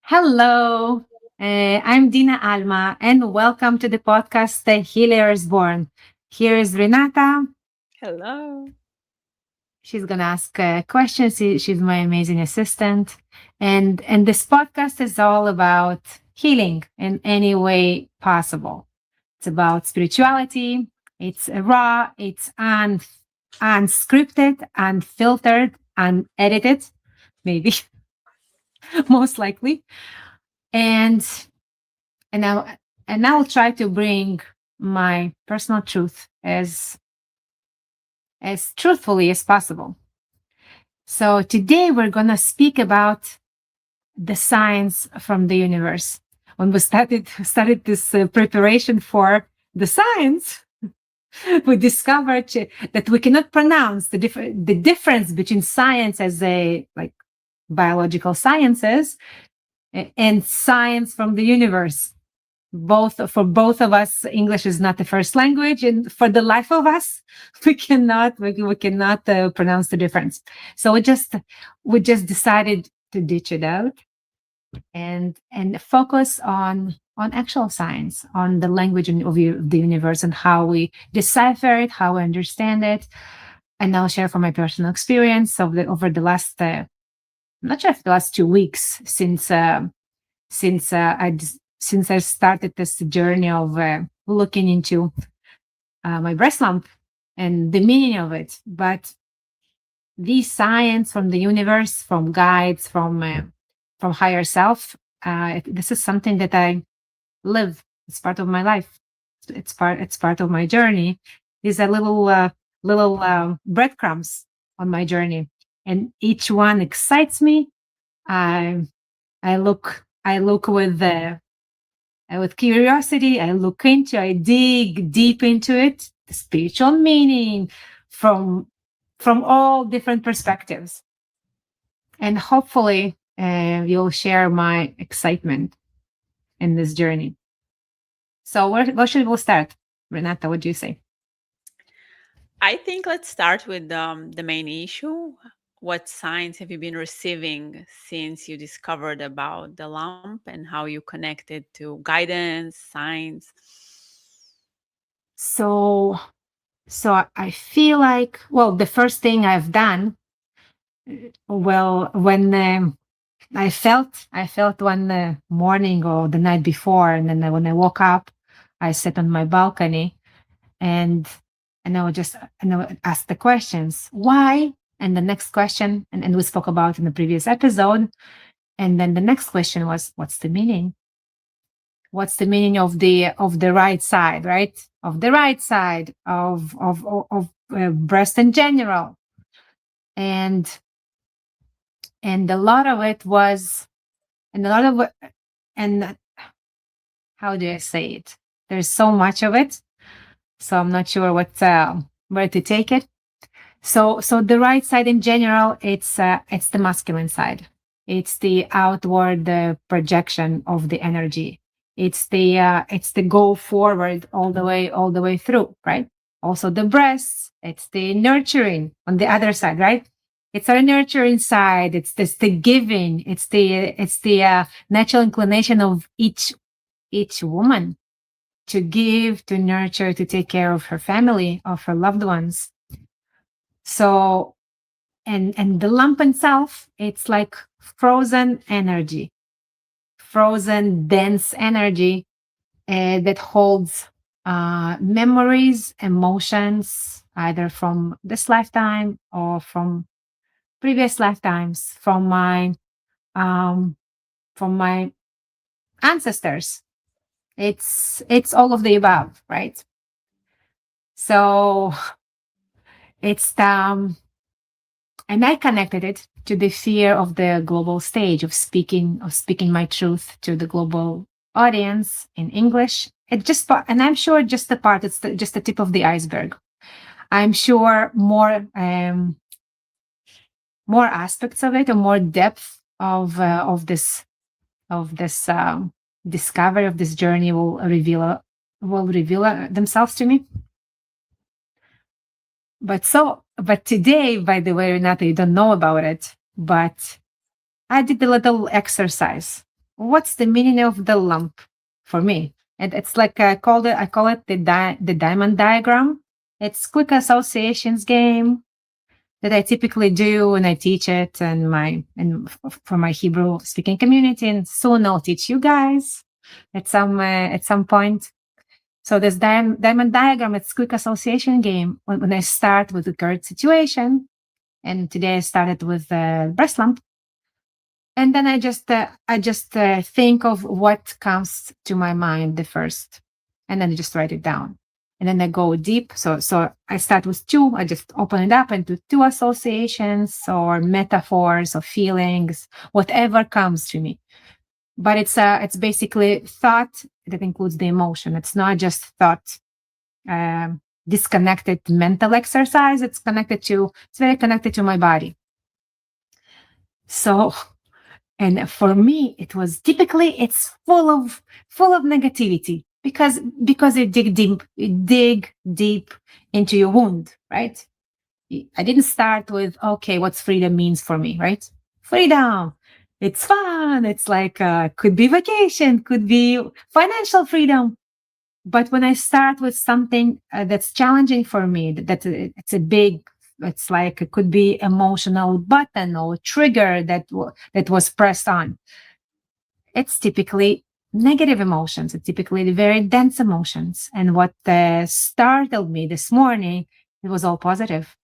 Hello, I'm Dina Alma, and welcome to the podcast The Healer is Born. Here is Renata. Hello. She's gonna ask questions. She's my amazing assistant, and this podcast is all about healing in any way possible. It's about spirituality. It's raw. It's unscripted, unfiltered, unedited, maybe most likely, and and I'll and I'll try to bring my personal truth as truthfully as possible. So today we're gonna speak about the science from the universe. When we started this preparation for the science, we discovered that we cannot pronounce the difference between science as a like biological sciences and science from the universe. Both of us, English is not the first language, and for the life of us, we cannot pronounce the difference. So we just decided to ditch it out and focus on actual science, on the language of the universe, and how we decipher it, how we understand it. And I'll share from my personal experience over the last I'm not sure if the last 2 weeks since I started this journey of looking into my breast lump and the meaning of it. But these science from the universe, from guides, from higher self, this is something that I live. It's part of my life. It's part of my journey. These are little breadcrumbs on my journey, and each one excites me. I I look with curiosity. I dig deep into it, the spiritual meaning from from all different perspectives, and hopefully, you'll share my excitement in this journey. So, where should we start, Renata? What do you say? I think let's start with the main issue. What signs have you been receiving since you discovered about the lump and how you connected to guidance, signs? So, so I feel like, well, the first thing I've done, well, when I felt one morning or the night before, and then when I woke up, I sat on my balcony and and I would ask the questions why, and the next question, and we spoke about in the previous episode, and then the next question was what's the meaning? What's the meaning of the right side, right? Of the right side of breast in general, and and a lot of it was, and a lot of it, and how do I say it? There's so much of it, so I'm not sure where to take it. So the right side in general, it's the masculine side. It's the outward projection of the energy. It's the go forward all the way through, right? Also the breasts, it's the nurturing on the other side, right? It's our nurturing side. It's this the giving. It's the natural inclination of each woman to give, to nurture, to take care of her family, of her loved ones. So, and the lump itself, it's like frozen energy, frozen dense energy that holds memories, emotions, either from this lifetime or from previous lifetimes, um, from my ancestors. It's all of the above, right? So it's and I connected it to the fear of the global stage, of speaking my truth to the global audience in English. And I'm sure just the part, just the tip of the iceberg. I'm sure more aspects of it, or more depth of this discovery, of this journey will reveal themselves to me. But today, by the way, Renata, you don't know about it, but I did a little exercise. what's the meaning of the lump for me? And it's like I call it the diamond diagram. It's quick associations game that I typically do when I teach it and for my Hebrew speaking community, and soon I'll teach you guys at some point. So this diamond diagram, it's quick association game. When I start with the current situation, and today I started with breast lump, and then I just think of what comes to my mind the first, and then I just write it down, and then I go deep. So I start with two. I just open it up into two associations or metaphors or feelings, whatever comes to me. But it's basically thought that includes the emotion. It's not just thought, disconnected mental exercise. It's very connected to my body. So, and for me, it was typically it's full of negativity because it dig deep into your wound, right? I didn't start with, okay, what's freedom means for me, right? Freedom. It's fun. It's like, could be vacation, could be financial freedom. But when I start with something that's challenging for me, it's a big, it's like it could be emotional button or trigger that was pressed on. It's typically negative emotions. It's typically very dense emotions. And what startled me this morning, it was all positive.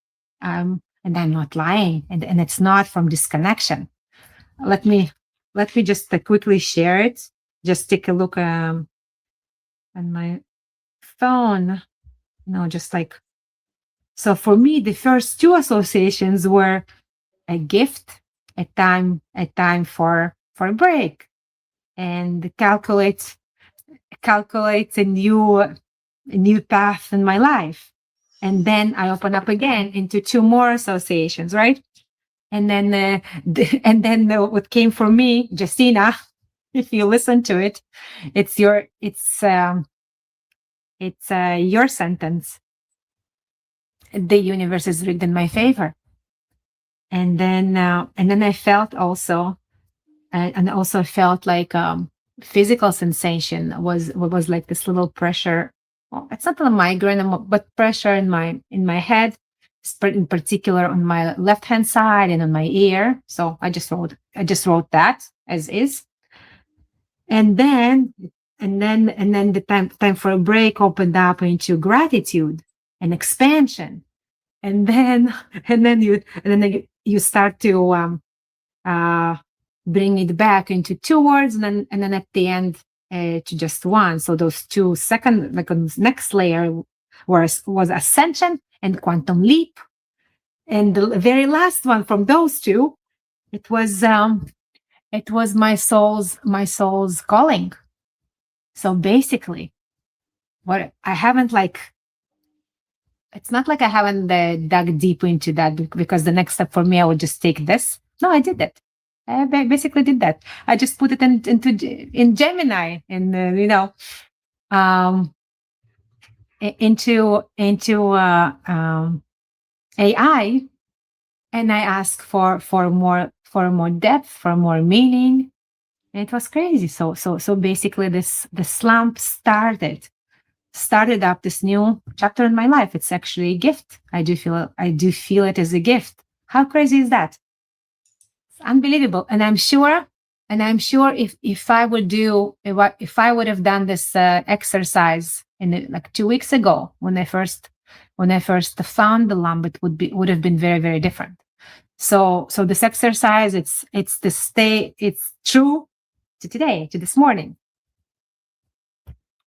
And I'm not lying, and it's not from disconnection. Let me just quickly share it. Just take a look on my phone. No, just like so. For me, the first two associations were a gift, a time for a break, and calculate a new path in my life. And then I open up again into two more associations, right? And then what came for me, Justina, if you listen to it, it's your sentence. The universe is rigged in my favor. And then I felt also, and also felt like physical sensation was like this little pressure. Well, it's not a migraine, but pressure in my head, in particular on my left hand side and on my ear. So I just wrote that as is, and then the time for a break opened up into gratitude and expansion, and then and then you start to uh, bring it back into two words, and then at the end to just one. So those two second, like on next layer, was ascension and quantum leap, and the very last one from those two, it was my soul's calling. So basically, what I haven't like it's not like I haven't dug deep into that because the next step for me, I would just take this. No, I did it. I basically did that. I just put it in Gemini, and um, into AI, and I asked for more depth, for more meaning. And it was crazy. So basically, the slump started up this new chapter in my life. It's actually a gift. I do feel it as a gift. How crazy is that? It's unbelievable. And I'm sure if I would do if I would have done this exercise like 2 weeks ago when I first found the lump, it would have been very, very different. So this exercise, it's true to today, to this morning.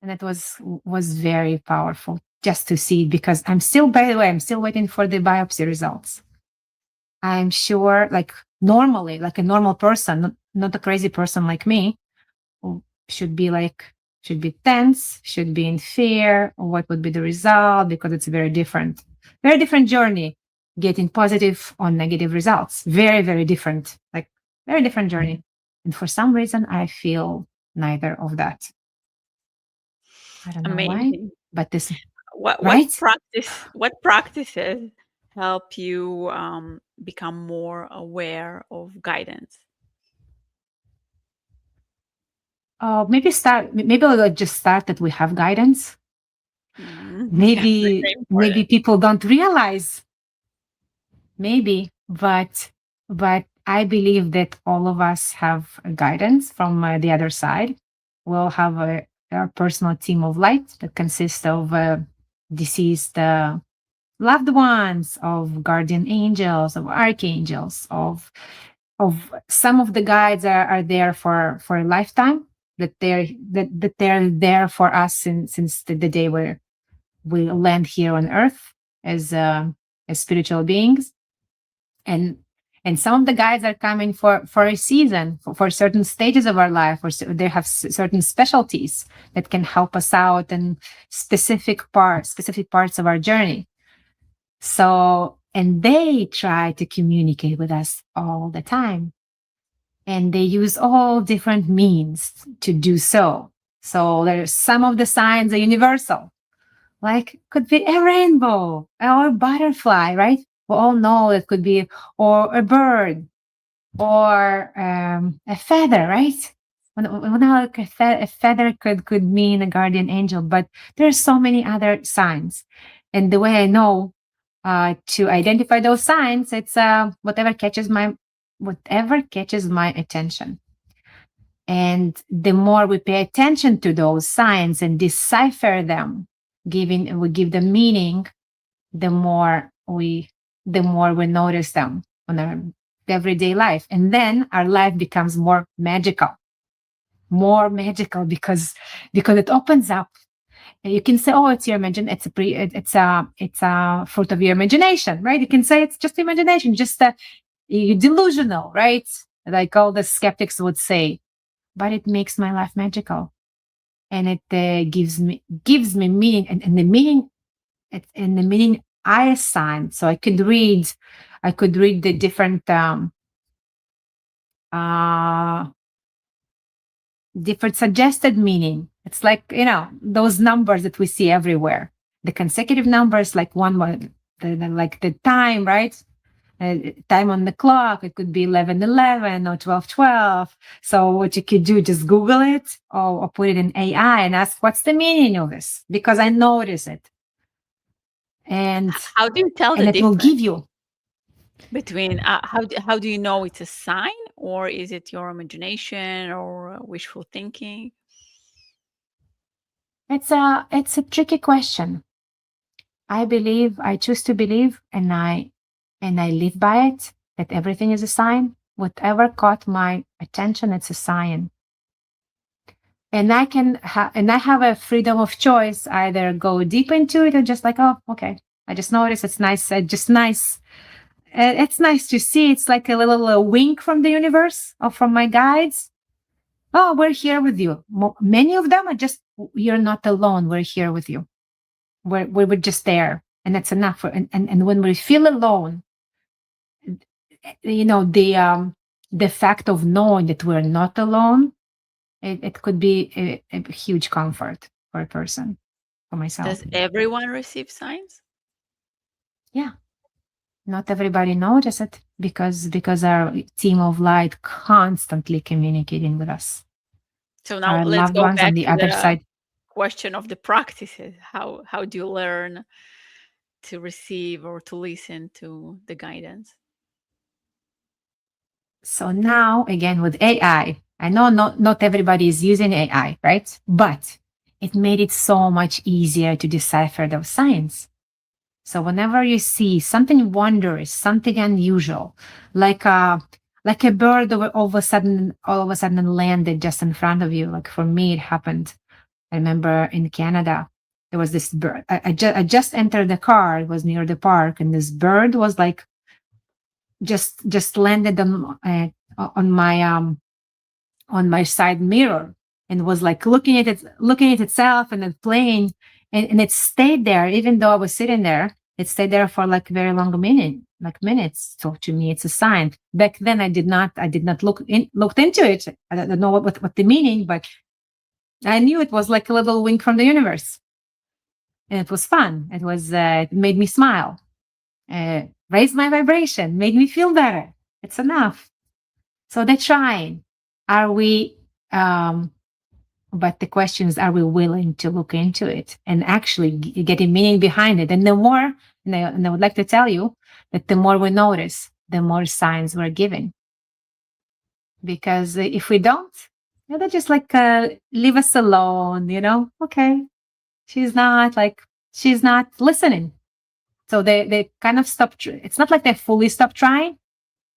And it was very powerful just to see, because by the way, I'm still waiting for the biopsy results. I'm sure, like normally, like a normal person, not a crazy person like me, who should be tense, should be in fear. What would be the result? Because it's a very different journey. Getting positive or negative results, very, very different, like very different journey. And for some reason, I feel neither of that. I don't know why, Amazing. but this, What right? what practices help you become more aware of guidance? maybe start. Maybe I'll just start that we have guidance. Yeah, Maybe very maybe important. people don't realize. Maybe, but I believe that all of us have a guidance from the other side. We'll have a personal team of light that consists of deceased loved ones, of guardian angels, of archangels, of some of the guides are there for a lifetime, that they're there for us since the day where we land here on earth as spiritual beings. And and some of the guides are coming for a season, for certain stages of our life, or they have certain specialties that can help us out in specific parts of our journey. So, and they try to communicate with us all the time, and they use all different means to do so. So there's some of the signs are universal, like could be a rainbow or a butterfly, right? We all know it could be, or a bird, or a feather, right? When I look, a feather could mean a guardian angel, but there's so many other signs. And the way I know to identify those signs, it's whatever catches my attention. And the more we pay attention to those signs and decipher them, we give them meaning, the more we the more we notice them on our everyday life. And then our life becomes more magical, because it opens up. And you can say, oh, it's your imagine it's a fruit of your imagination, right? You can say it's just imagination, just you delusional, right? Like all the skeptics would say. But it makes my life magical, and it gives me meaning, and the meaning, and the meaning I assigned. So I could read the uh different suggested meaning. It's like, those numbers that we see everywhere. The consecutive numbers, like like the time, right? Time on the clock. It could be 11:11 or 12:12. So what you could do, just Google it, or put it in AI and ask, what's the meaning of this? Because I notice it. And How do you tell the and it will difference give you. between how do you know it's a sign, or is it your imagination or wishful thinking? It's a tricky question. I choose to believe, and I live by it, that everything is a sign. Whatever caught my attention, it's a sign. And I have a freedom of choice, either go deep into it, or just like, oh, okay, I just noticed it's nice, just nice. It's nice to see. It's like a little wink from the universe, or from my guides. Oh, we're here with you. Many of them are just, you're not alone. We're here with you. We're just there, and that's enough. And when we feel alone, the fact of knowing that we're not alone, it could be a huge comfort for a person, for myself. Does everyone receive signs? Yeah, not everybody notices it, because our team of light constantly communicating with us. So now Our let's loved go ones on back the to other the side. question of the practices. How do you learn to receive or to listen to the guidance? So now, again, with I know not everybody is using AI, right? But it made it so much easier to decipher those signs. So whenever you see something wondrous, something unusual, like a bird all of a sudden landed just in front of you. Like for me, it happened. I remember in Canada, there was this bird. I just entered the car. It was near the park, and this bird was like just landed on my side mirror, and was like looking at itself, and then playing, and it stayed there. Even though I was sitting there, it stayed there for like a very long minutes. So to me, it's a sign. Back then, I did not looked into it. I don't know what the meaning, but I knew it was like a little wink from the universe, and it was fun. It made me smile, raised my vibration, made me feel better. It's enough. So they're trying. Are we? But the question is, are we willing to look into it and actually get a meaning behind it? And the more, and I would like to tell you that the more we notice, the more signs we're giving. Because if we don't, they're just like, leave us alone, Okay, she's not like, she's not listening. So they kind of stop. It's not like they fully stop trying,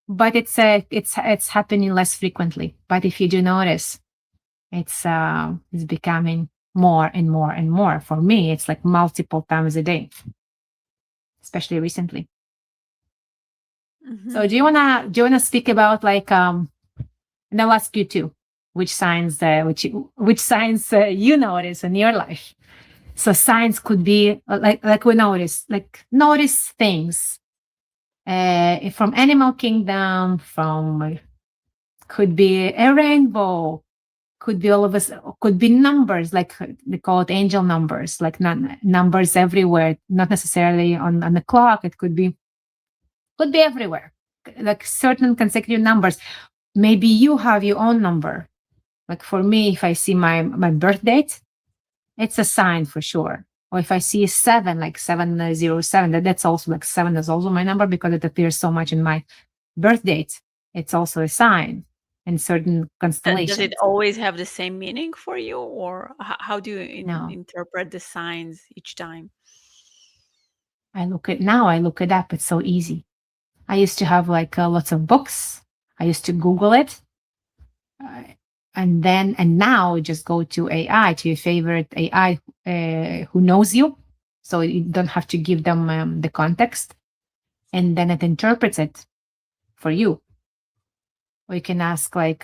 but it's happening less frequently. But if you do notice, it's becoming more and more and more. For me, it's like multiple times a day, especially recently. So Hmm. do you wanna speak about like and I'll ask you too, which signs you notice in your life. So signs could be like we notice things from animal kingdom, from could be a rainbow, could be all of us, could be numbers, like they call it angel numbers, like numbers everywhere, not necessarily on the clock. It could be everywhere, like certain consecutive numbers. Maybe you have your own number. Like for me, if I see my birth date, it's a sign for sure. Or if I see seven, like 707, that's also like seven is also my number because it appears so much in my birth date. It's also a sign in certain Does it constellations. always have the same meaning for you, or how do you No, interpret the signs each time? I look it up. It's so easy. I used to have like lots of books. I used to Google it. Uh, and now just go to AI, to your favorite AI who knows you. So you don't have to give them the context, and then it interprets it for you. Or you can ask like,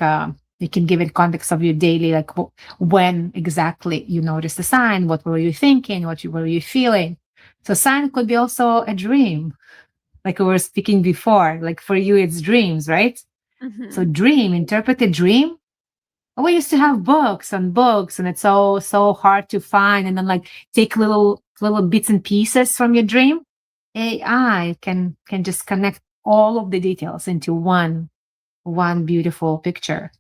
you can give it context of your daily, like when exactly you noticed the sign, what were you thinking, were you feeling. So sign could be also a dream, like we were speaking before. Like for you, it's dreams, right? So Hmm. dream, interpret a dream. We used to have books and books, and it's so hard to find. And then like take little bits and pieces from your dream. AI can just connect all of the details into one beautiful picture.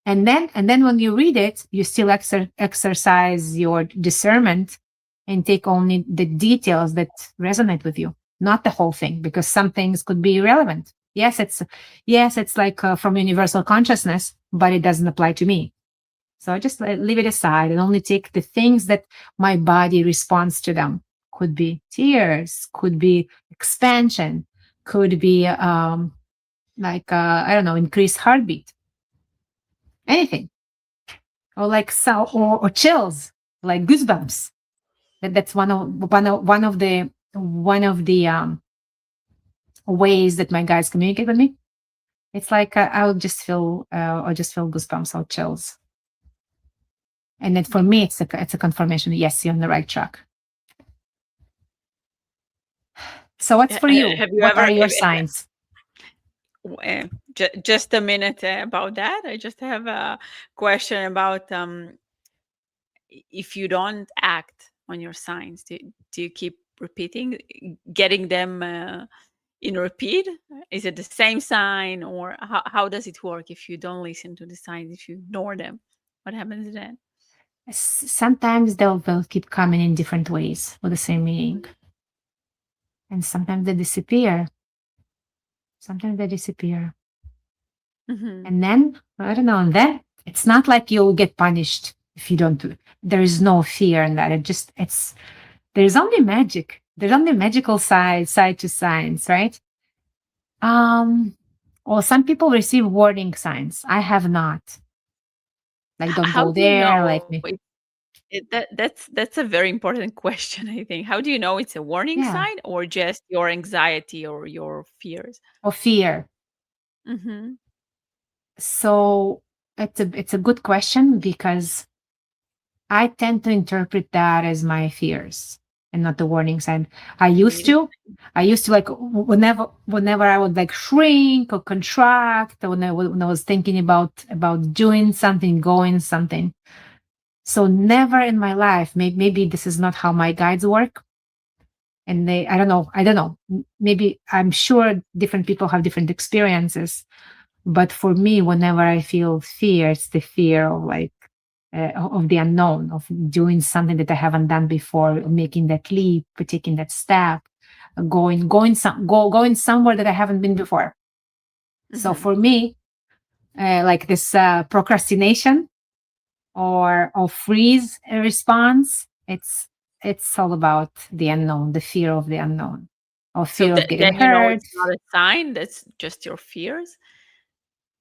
And then when you read it, you still exercise your discernment and take only the details that resonate with you, not the whole thing, because some things could be irrelevant. Yes, it's like from universal consciousness, but it doesn't apply to me. So I just leave it aside and only take the things that my body responds to them. Could be tears, could be expansion, could be like I don't know, increased heartbeat, anything, or like or chills, like goosebumps. That's one of the ways that my guides communicate with me. It's like I'll just feel goosebumps or chills, and then for me, it's a confirmation. Yes, you're on the right track. So what's for you? Have you What ever are your signs? just a minute about that? I just have a question about if you don't act on your signs, do you keep repeating, getting them in repeat? Is it the same sign, or how does it work if you don't listen to the signs, if you ignore them? What happens then? Sometimes they'll keep coming in different ways with the same meaning, and sometimes they disappear. Sometimes they disappear, Hmm. and then I don't know. And then it's not like you'll get punished if you don't do it. There is no fear in that. It's there's only magic. There's only magical side to signs, right? Um, well, some people receive warning signs. I have not. Like, don't How go do you there. Like know me, that's a very important question, I think. How do you know it's a warning yeah, sign or just your anxiety or your fears? or fear. Hmm. So it's a good question because I tend to interpret that as my fears and not the warning sign. I used Me. to. I used to like whenever I would like shrink or contract, or when I was thinking about doing something, going something. So never in my life, maybe this is not how my guides work. And I don't know. Maybe I'm sure different people have different experiences. But for me, whenever I feel fear, it's the fear of like of the unknown, of doing something that I haven't done before, making that leap, taking that step, going somewhere that I haven't been before. So Mm-hmm. for me, like this procrastination or freeze response, it's all about the unknown, the fear of the unknown, or So fear of getting then you know hurt. it's not a sign, that's just your fears.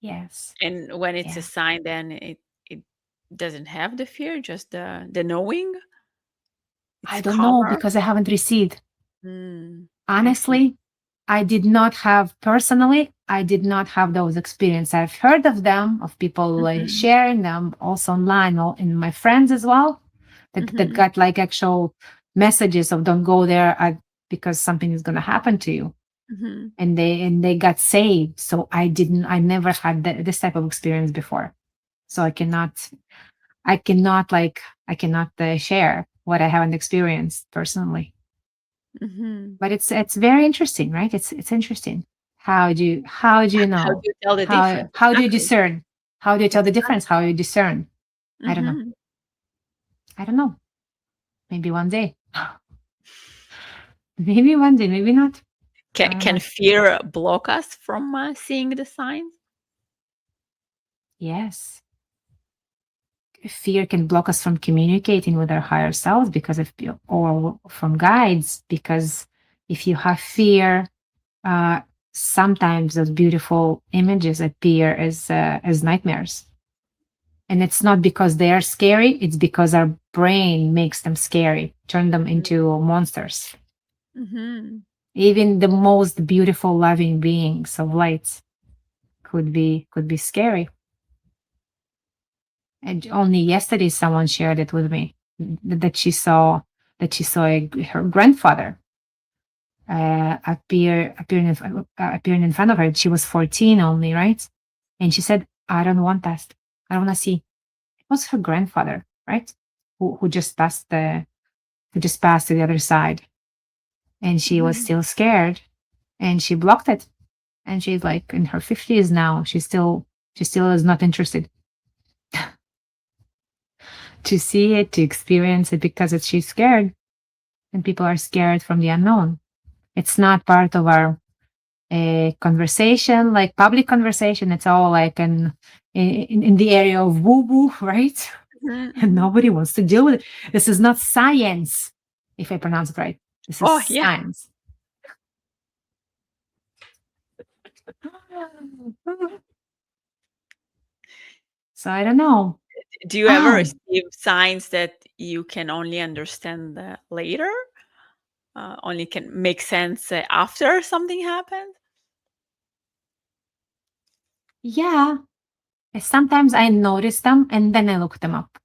Yes, And when it's a yeah. sign, then it doesn't have the fear, just the knowing. I It's don't know calmer. because I haven't received. Mm, I see. Honestly, I did not have personally, I did not have those experiences. I've heard of them, of people Mhm, sharing them also online, or in my friends as well, that mhm, got like actual messages of don't go there because something is going to happen to you. mhm, And they got saved. So I never had this type of experience before. So I cannot share what I haven't experienced personally. mhm. But it's very interesting, right? It's interesting. How do you How do know? you tell the How difference? how do you Exactly. discern? How do you tell the difference? Exactly. How you discern? I don't know. Mhm. I don't know. Maybe one day. Maybe one day, maybe not. Can I don't can know. fear block us from seeing the signs? Yes. Fear can block us from communicating with our higher selves because of or from guides, because if you have fear, uh sometimes those beautiful images appear as nightmares. And it's not because they are scary, it's because our brain makes them scary, turn them into monsters. Mhm. Even the most beautiful, loving beings of light could be scary. And only yesterday, someone shared it with me that she saw her grandfather appearing in front of her. She was 14 only, right? And she said, "I don't want that. I don't want to see." It was her grandfather, right? Who just passed to the other side, and she was Mhm. still scared, and she blocked it. And she's like in her 50s now. She still is not interested to see it, to experience it, because she's scared, and people are scared from the unknown. It's not part of our conversation, like public conversation. It's all like in the area of woo woo, right? Mhm, And mhm. nobody wants to deal with it. This is not science, if I pronounce it right. This is Oh, yeah. science. So I don't know. Do you ever Oh, receive signs that you can only understand later? Only can make sense after something happened? yeah. Sometimes I notice them and then I look them up.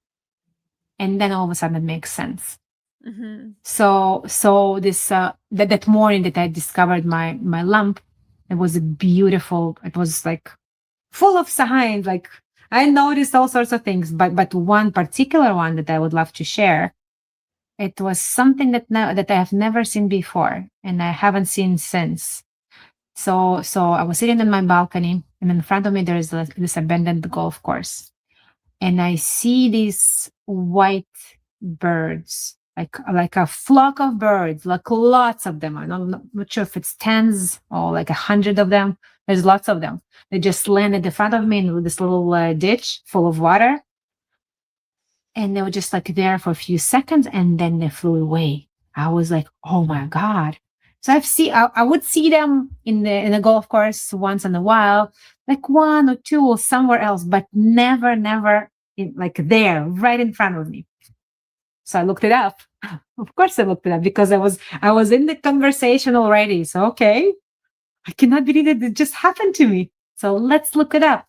And then all of a sudden it makes sense. Mhm, So this that morning that I discovered my lump, it was beautiful. It was like full of signs. Like I noticed all sorts of things, but one particular one that I would love to share. It was something that I have never seen before, and I haven't seen since. So I was sitting on my balcony, and in front of me there is this abandoned golf course, and I see these white birds, like a flock of birds, like lots of them. I'm not sure if it's tens or like 100 of them. There's lots of them. They just landed in front of me in this little ditch full of water, and they were just like there for a few seconds, and then they flew away. I was like, oh my god. So I would see them in the golf course once in a while, like one or two or somewhere else, but never like there right in front of me. So I looked it up. Of course I looked it up because I was in the conversation already. So okay, I cannot believe that it just happened to me. So let's look it up.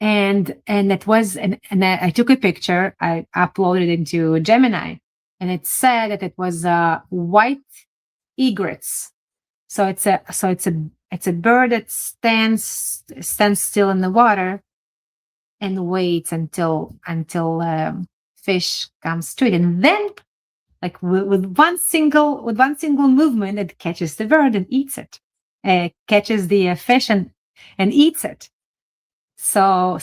And it was and I took a picture. I uploaded it into Gemini, and it said that it was white egrets. So it's a bird that stands still in the water and waits until fish comes to it, and then like with one single movement, it catches the bird and eats it. Catches the fish and eats it. So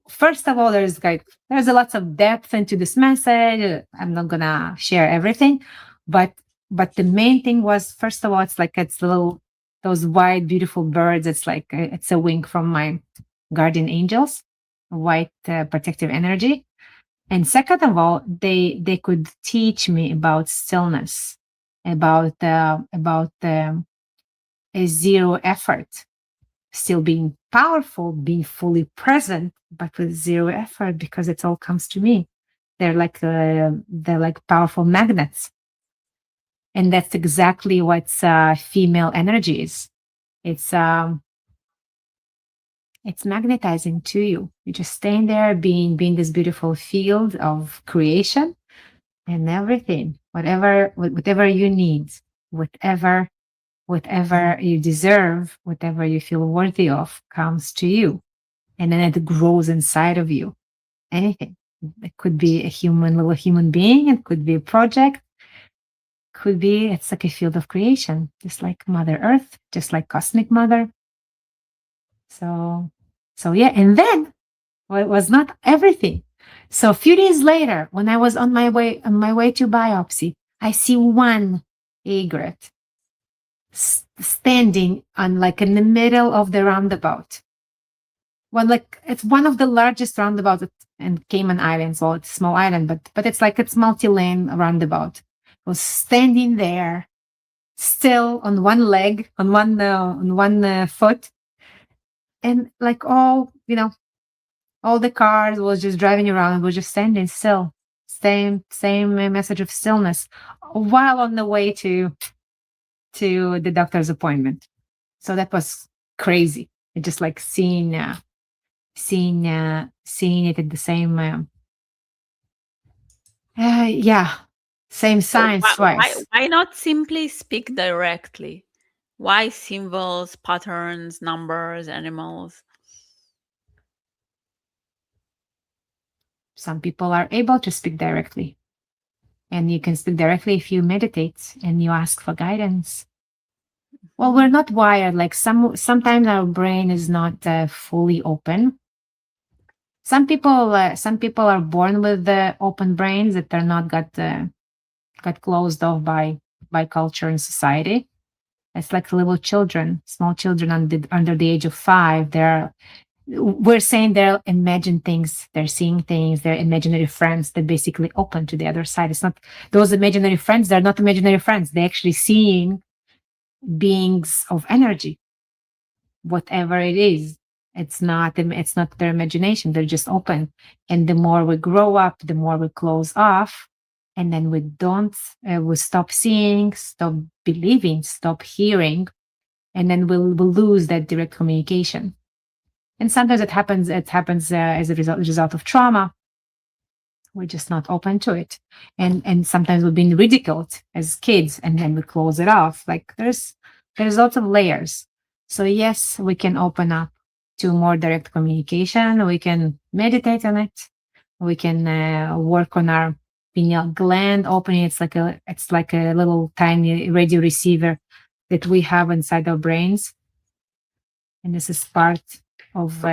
first of all, there's a lots of depth into this message. I'm not gonna share everything, but the main thing was, first of all, it's like it's little those white beautiful birds. It's like it's a wing from my guardian angels, white protective energy. And second of all, they could teach me about stillness, about a zero effort, still being powerful, being fully present, but with zero effort because it all comes to me. They're like powerful magnets, and that's exactly what female energy is. It's um, it's magnetizing to you. You just staying there, being this beautiful field of creation and everything, whatever you need, whatever whatever you deserve, whatever you feel worthy of comes to you, and then it grows inside of you. Anything. It could be a little human being. It could be a project. Could be, it's like a field of creation, just like Mother Earth, just like Cosmic Mother. So, yeah. And then, well, it was not everything. So a few days later, when I was on my way to biopsy, I see one egret standing on, like, in the middle of the roundabout. Well, like, it's one of the largest roundabouts in Cayman Islands. Well, it's a small island, but it's multi-lane roundabout. It was standing there, still on one leg, on one foot, and like all the cars was just driving around. Was just standing still. Same message of stillness, while on the way to the doctor's appointment. So that was crazy. It just like seeing it at the same yeah, same So signs twice. why not simply speak directly? Why symbols, patterns, numbers, animals? Some people are able to speak directly, and you can speak directly if you meditate and you ask for guidance. Well, we're not wired like sometimes our brain is not fully open. Some people are born with the open brains that are not got closed off by culture and society. It's like little children, small children under the age of 5. We're saying they'll imagine things, they're seeing things, they're imaginary friends that basically open to the other side. It's not those imaginary friends, they're not imaginary friends. They're actually seeing beings of energy, whatever it is. It's not their imagination. They're just open. And the more we grow up, the more we close off. And then we stop seeing, stop believing, stop hearing, and then we'll lose that direct communication. And sometimes it happens as a result of trauma. We're just not open to it. And sometimes we've been ridiculed as kids, and then we close it off. Like there's lots of layers. So yes, we can open up to more direct communication. We can meditate on it. We can work on our pineal gland opening. It's like a little tiny radio receiver that we have inside our brains, and this is part of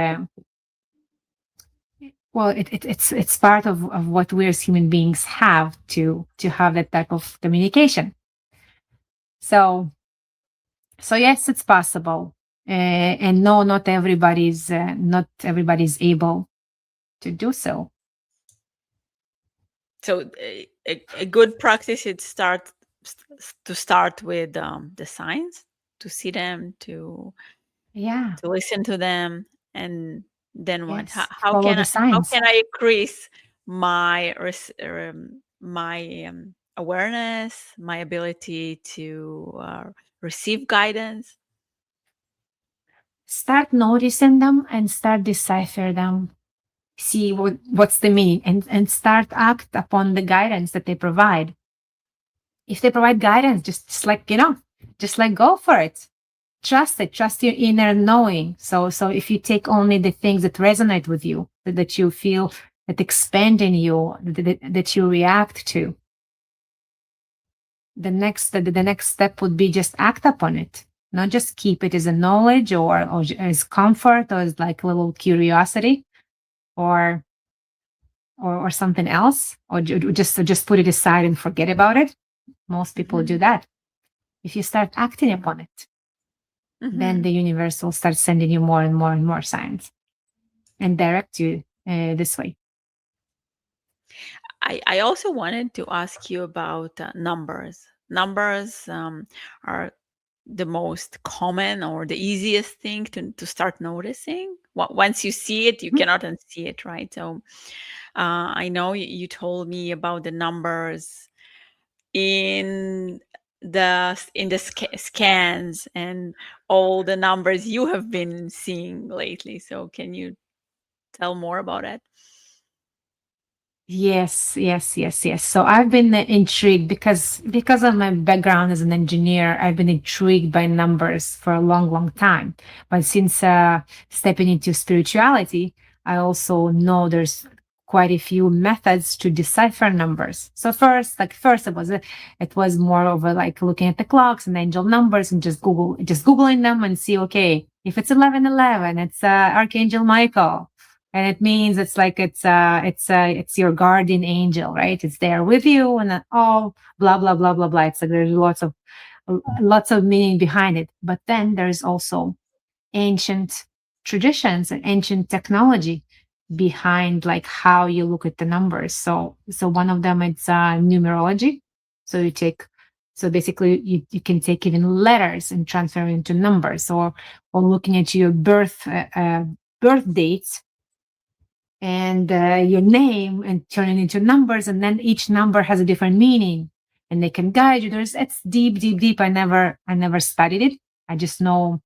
it's part of what we as human beings have to have that type of communication. So yes, it's possible. And no, not everybody's able to do so. So a good practice is to start with the signs, to see them, Yeah. to listen to them, and then what? How, Yes, follow the how signs. can I increase my awareness, my ability to receive guidance? Start noticing them and start decipher them. See what's the meaning, and start act upon the guidance that they provide. If they provide guidance, just like go for it. Trust it. Trust your inner knowing. So if you take only the things that resonate with you, that you feel, that expand in you, that you react to, the next step would be just act upon it. Not just keep it as a knowledge or as comfort or as like a little curiosity or or something else, or just put it aside and forget about it. Most people do Mhm. that. If you start acting upon it, then Mhm. the universe will start sending you more and more and more signs and direct you this way. I also wanted to ask you about numbers. Numbers are the most common or the easiest thing to start noticing. Once you see it, you Mhm. cannot unsee it, right? So I know you told me about the numbers in the scans and all the numbers you have been seeing lately. So can you tell more about it? Yes, yes, yes, yes. So I've been intrigued because of my background as an engineer. I've been intrigued by numbers for a long, long time. But since stepping into spirituality, I also know there's quite a few methods to decipher numbers. So first it was more over like looking at the clocks and angel numbers and just googling them and see, okay, if it's 1111, it's Archangel Michael, and it means it's like it's your guardian angel, right? It's there with you, and then, oh, blah blah blah blah blah. It's like there's lots of meaning behind it. But then there's also ancient traditions and ancient technology behind like how you look at the numbers. So one of them, it's numerology. So you take so basically you can take even letters and transfer into numbers, or looking at your birth dates and your name and turn it into numbers, and then each number has a different meaning and they can guide you. There's It's deep, deep, deep. I never studied it. I just know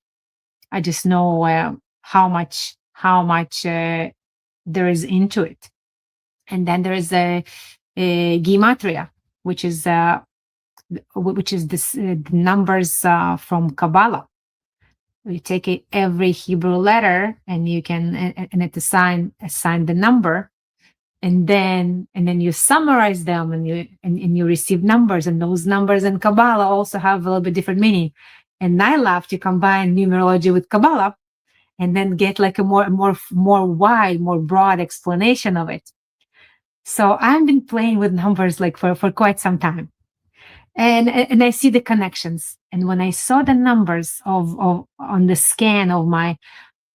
how much there is into it. And then there is a gematria, which is the numbers from Kabbalah. You take every Hebrew letter and you can and it assign the number, and then you summarize them, and you receive numbers, and those numbers in Kabbalah also have a little bit different meaning. And I love to combine numerology with Kabbalah and then get like a more wide, more broad explanation of it. So I've been playing with numbers like for quite some time. And I see the connections. And when I saw the numbers of on the scan of my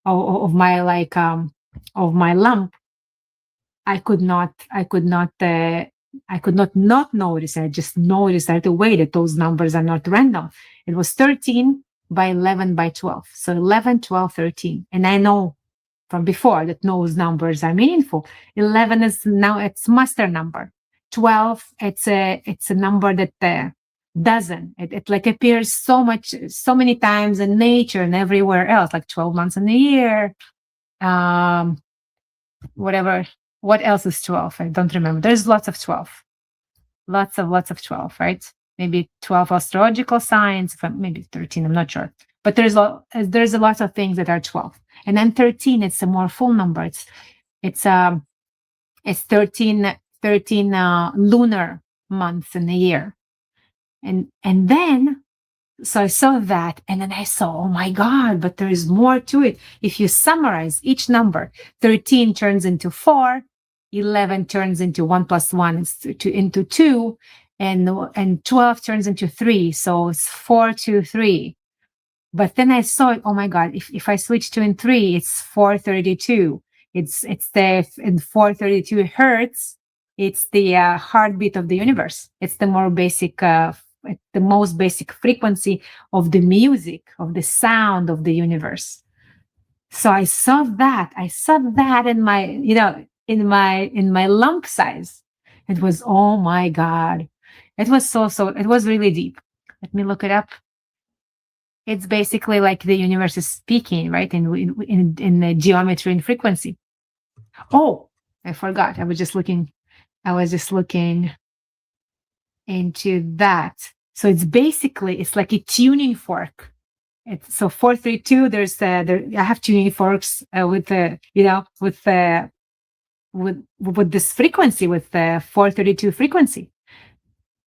like of my lump, I could not notice. I just noticed right away that those numbers are not random. It was 13 by 11 by 12. So 11, 12, 13. And I know from before that those numbers are meaningful. 11 is now it's master number. 12, it's a number that doesn't. It like appears so many times in nature and everywhere else, like 12 months in a year. Um, Whatever. What else is 12? I don't remember. There's lots of 12. Lots of 12, right? Maybe 12 astrological signs, maybe 13, I'm not sure. But there's a lot of things that are 12. And then 13, it's a more full number. It's 13 lunar months in a year. And then so I saw that, and then I saw, oh my God, but there is more to it. If you summarize each number, 13 turns into 4, 11 turns into 1 plus 1 into 2, and 12 turns into 3. So it's 4, 2, 3. But then I saw it, oh my God, if I switch 2 and 3, it's 432. In 432 hertz, it's the heartbeat of the universe. It's the most basic frequency of the music, of the sound of the universe. So I saw that in my, in my lump size. It was, oh my God. It was really deep. Let me look it up. It's basically like the universe is speaking, right? In the geometry and frequency. Oh, I forgot. I was just looking into that. So it's like a tuning fork. So 432. I have tuning forks with the with this frequency, with the 432 frequency.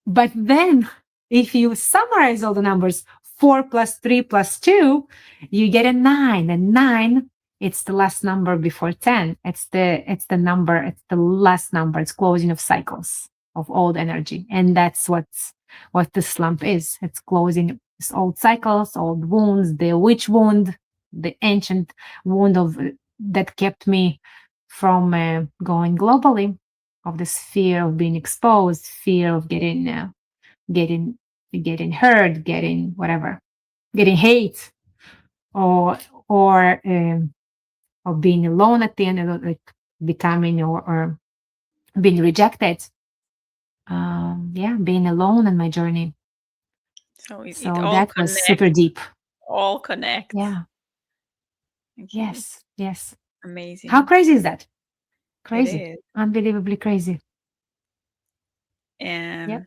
But then if you summarize all the numbers, 4 plus 3 plus 2, you get a 9. And 9, it's the last number before 10. It's the number, it's the last number. It's closing of cycles of old energy. And that's what the slump is. It's closing old cycles, old wounds, the witch wound, the ancient wound of that kept me from going globally, of this fear of being exposed, fear of getting getting hurt, getting whatever, getting hate, or or being alone at the end, like becoming or being rejected. Yeah, being alone in my journey. So it So all that was super connects, deep. all connects. Yeah. Okay, Yes. Yes. How amazing. crazy is that? It Crazy. is. Unbelievably crazy. Yep. And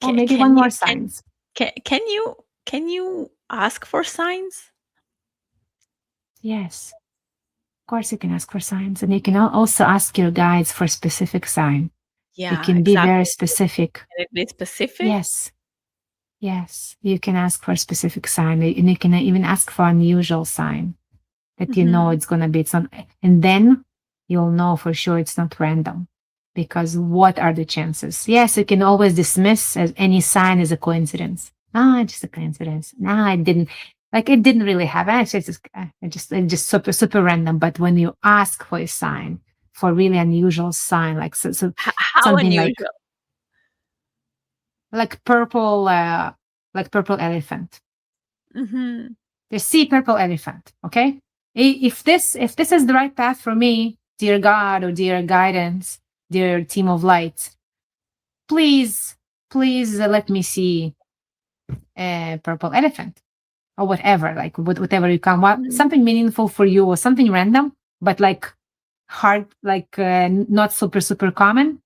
Or can, maybe can one you more signs. can you ask for signs? Yes. Of course, you can ask for signs, and you can also ask your guides for specific sign. You Yeah, can be very exactly. specific. Can it be specific? Yes. Yes. You can ask for a specific sign, and you can even ask for unusual sign that you know Mm-hmm. it's going to be. It's not, and then you'll know for sure it's not random. Because what are the chances? Yes, you can always dismiss as any sign as a coincidence. Ah, it's just a coincidence. Nah, it didn't. Like it didn't really happen. It's just super random. But when you ask for a sign, for really unusual sign, like How something like unusual. like purple, like purple elephant. Mm-hmm. The sea purple elephant. Okay, if this is the right path for me, dear God or dear guidance, dear team of light, please, please let me see a purple elephant or whatever, like whatever you can, Mm-hmm. something meaningful for you or something random, but like hard, like not super common.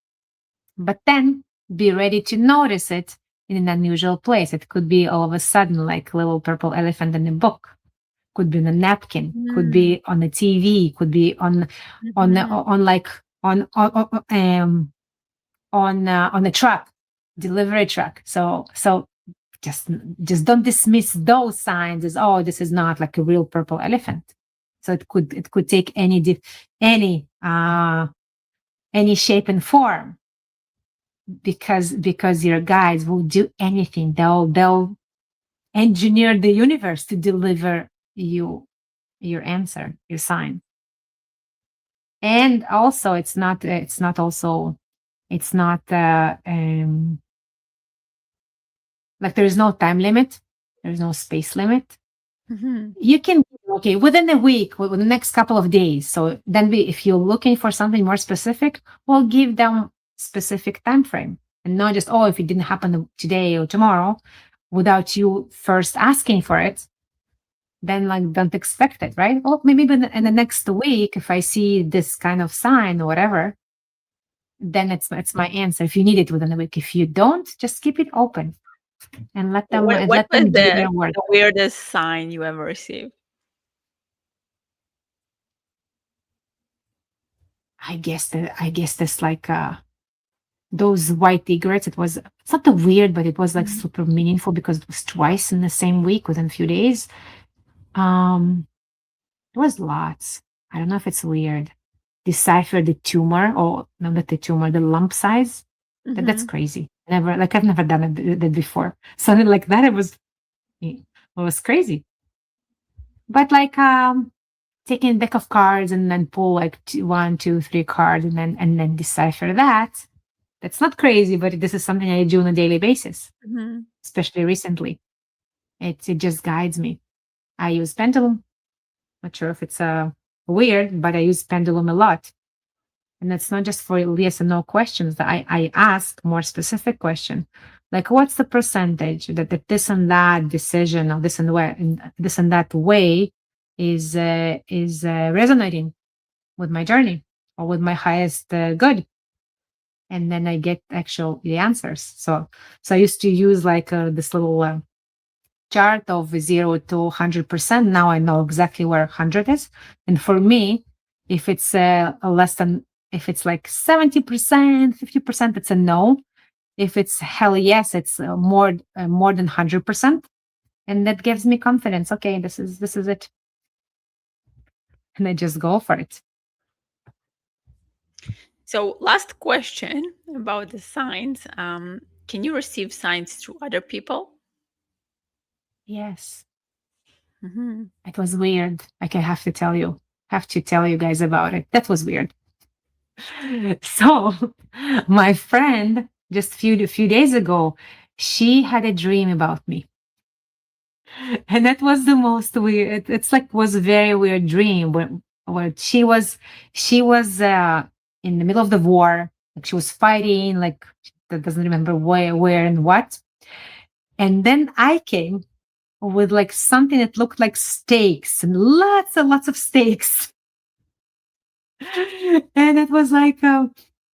But then be ready to notice it in an unusual place. It could be all of a sudden like little purple elephant in a book, could be on a napkin, could be on the TV, could be Mm-hmm. like on a truck, delivery truck. So just don't dismiss those signs as, oh, this is not like a real purple elephant. So it could take any shape and form, because your guides will do anything. They'll engineer the universe to deliver you your answer, your sign. And also it's not like there is no time limit, there's no space limit. Mm-hmm. You can, okay, within a week, within the next couple of days. So then if you're looking for something more specific, we'll give them specific time frame, and not just, oh, if it didn't happen today or tomorrow without you first asking for it, then like don't expect it, right? Oh, maybe in the next week, if I see this kind of sign or whatever, then it's my answer. If you need it within a week, if you don't, just keep it open and let them What let was them do their work. the weirdest sign you ever received? I guess that's like those white egrets. It's not the weird, but it was like Mhm. super meaningful because it was twice in the same week within a few days. Um, it was lots. I don't know if it's weird. Decipher the tumor, or no, not the tumor, the lump size. That's Mhm. crazy. I've never done that before. Something like that. It was crazy. But like taking a deck of cards and then pull like one, two, three cards, and then decipher that. That's not crazy, but this is something I do on a daily basis, Mhm. especially recently. It just guides me. I use pendulum. Not sure if it's weird, but I use pendulum a lot. And it's not just for yes and no questions. That I ask more specific question, like what's the percentage that this and that decision or this and that way is resonating with my journey or with my highest good. And then I get actual the answers. So I used to use like this little chart of 0 to 100%. Now I know exactly where 100 is. And for me, if it's less than If it's like 70%, 50%, it's a no. If it's hell yes, it's more than 100%. And that gives me confidence. Okay, this is it. And I just go for it. So, last question about the signs. Can you receive signs through other people? Yes. Hmm. It was weird. Like I have to tell you guys about it. That was weird. So my friend just few days ago, she had a dream about me. And that was the most weird. It's like was a very weird dream where she was in the middle of the war, like she was fighting, like that doesn't remember where and what. And then I came with like something that looked like steaks and lots of steaks. And it was like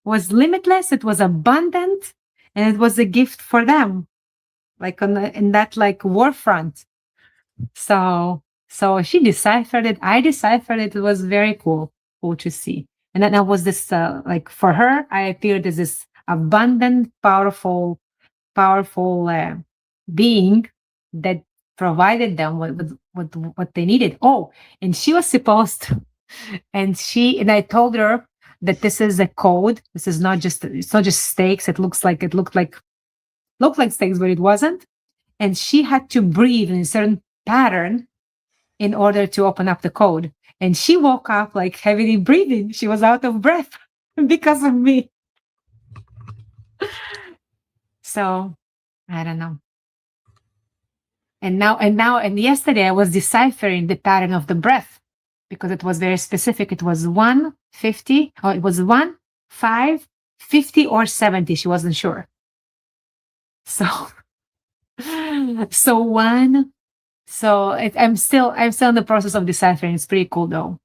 was limitless, it was abundant, and it was a gift for them, like in that like war front. So she deciphered it. I deciphered it. It was very cool to see. And then I was this like for her, I appeared as this abundant, powerful being that provided them what they needed. Oh, and she was supposed to, and I told her that this is a code. This is not just it's not just steaks. It looked like steaks, but it wasn't. And she had to breathe in a certain pattern in order to open up the code. And she woke up like heavily breathing. She was out of breath because of me. So I don't know. And yesterday I was deciphering the pattern of the breath because it was very specific. It was 150, or it was 1, 5, 50, or 70. She wasn't sure. So, so one, I'm still in the process of deciphering. It's pretty cool though.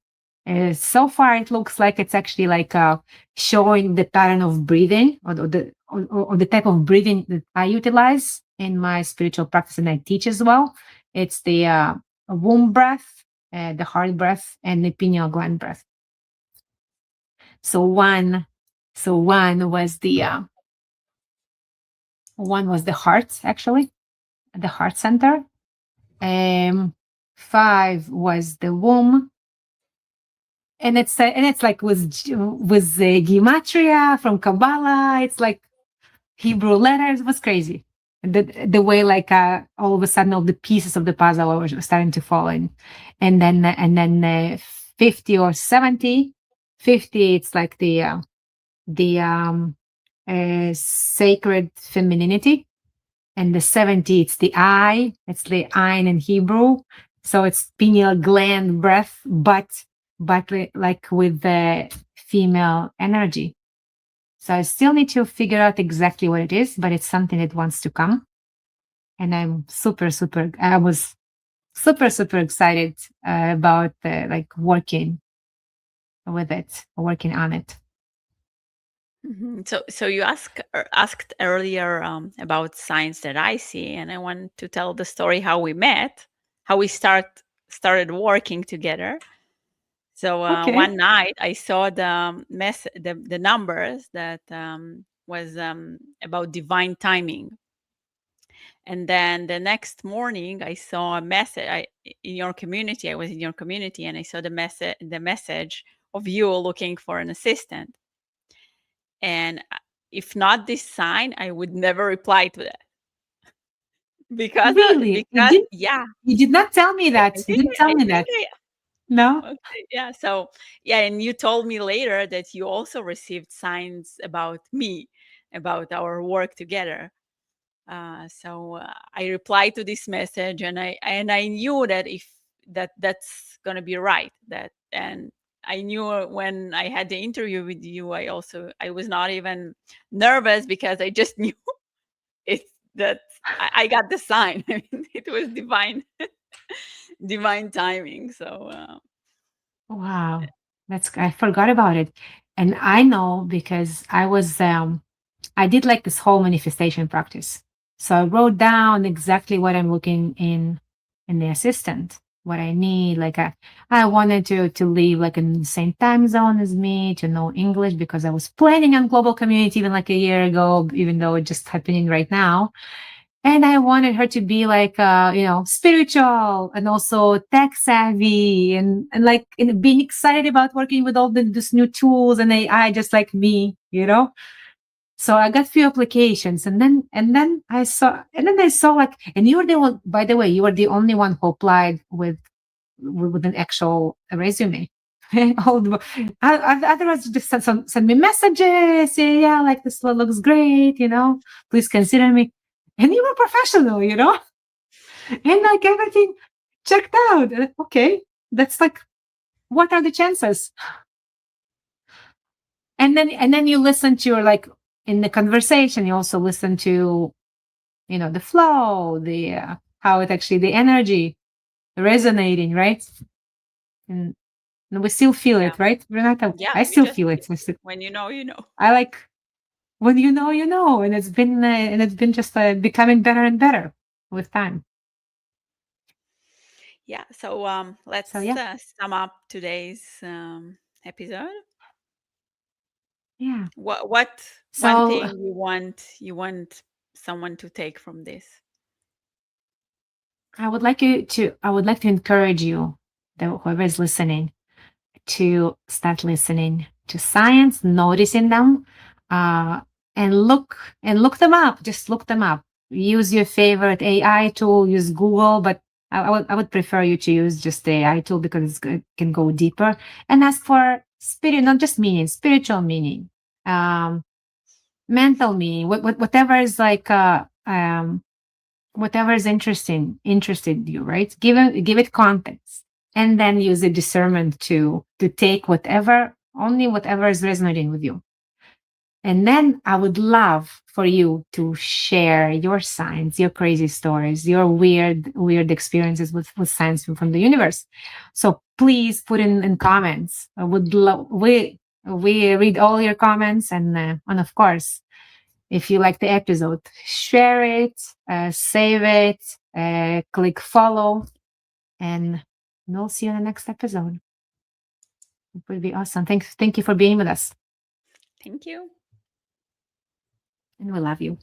So far, it looks like it's actually like showing the pattern of breathing or the type of breathing that I utilize in my spiritual practice and I teach as well. It's the womb breath, the heart breath, and the pineal gland breath. So one was the heart, actually, the heart center. Um, 5 was the womb, and it's like with the gematria from Kabbalah. It's like Hebrew letters. It was crazy. The way like all of a sudden all the pieces of the puzzle were starting to fall in, and then 50 or 70, 50. It's like the sacred femininity, and the 70 it's the eye. It's the ein in Hebrew, so it's pineal gland breath, but like with the female energy. So I still need to figure out exactly what it is, but it's something that wants to come. And I was super excited about like working on it. So you asked earlier about signs that I see, and I want to tell the story how we met, how we started working together. So Okay. one night I saw the numbers that was about divine timing, and then the next morning I saw a message in your community. I was in your community, and I saw the message of you looking for an assistant. And if not this sign, I would never reply to that Really? You because did yeah, you did not tell me I that. You think didn't tell I me think that. I No? okay, yeah. So yeah, and you told me later that you also received signs about me, about our work together. So I replied to this message, and I knew that if that's gonna be right. That and I knew when I had the interview with you, I was not even nervous because I just knew it's that I got the sign. I mean, it was divine timing. So Wow. I forgot about it. And I know because I did like this whole manifestation practice. So I wrote down exactly what I'm looking in the assistant. what I need. Like I wanted to live like in the same time zone as me, to know English because I was planning on global community even like a year ago, even though it's just happening right now. And I wanted her to be like, spiritual and also tech savvy and like being excited about working with all these new tools and AI, just like me, you know? So I got few applications and then I saw like, and you were the one, by the way, you were the only one who applied with an actual resume. All otherwise, just send me messages. Say, yeah, like this one looks great. Please consider me. And you were professional, and like everything checked out. Okay, that's like, what are the chances? And then you listen to your like in the conversation. You also listen to the flow, the how it actually the energy resonating, right? And And we still feel Yeah. it, right, Renata? Yeah. I You still just feel feel it. it. When you know, you know. I like when and it's been just becoming better and better with time. Yeah. So So let's yeah, sum up today's episode. yeah. What one So thing you want someone to take from this? I would like to encourage you, that whoever is listening, to start listening to science, noticing them, uh, and look them up. Just look them up. Use your favorite AI tool. Use Google, but I would prefer you to use just the AI tool because it can go deeper and ask for spirit, not just meaning, spiritual meaning, um, mental meaning, whatever is like whatever is interested you, right? Give it context, and then use the discernment to take only whatever is resonating with you. And then I would love for you to share your science, your crazy stories, your weird experiences with science from the universe. So please put in comments. I would love we read all your comments, and of course, if you like the episode, share it, save it, click follow, and we'll see you in the next episode. It would be awesome. Thank you for being with us, Thank you. and we love you.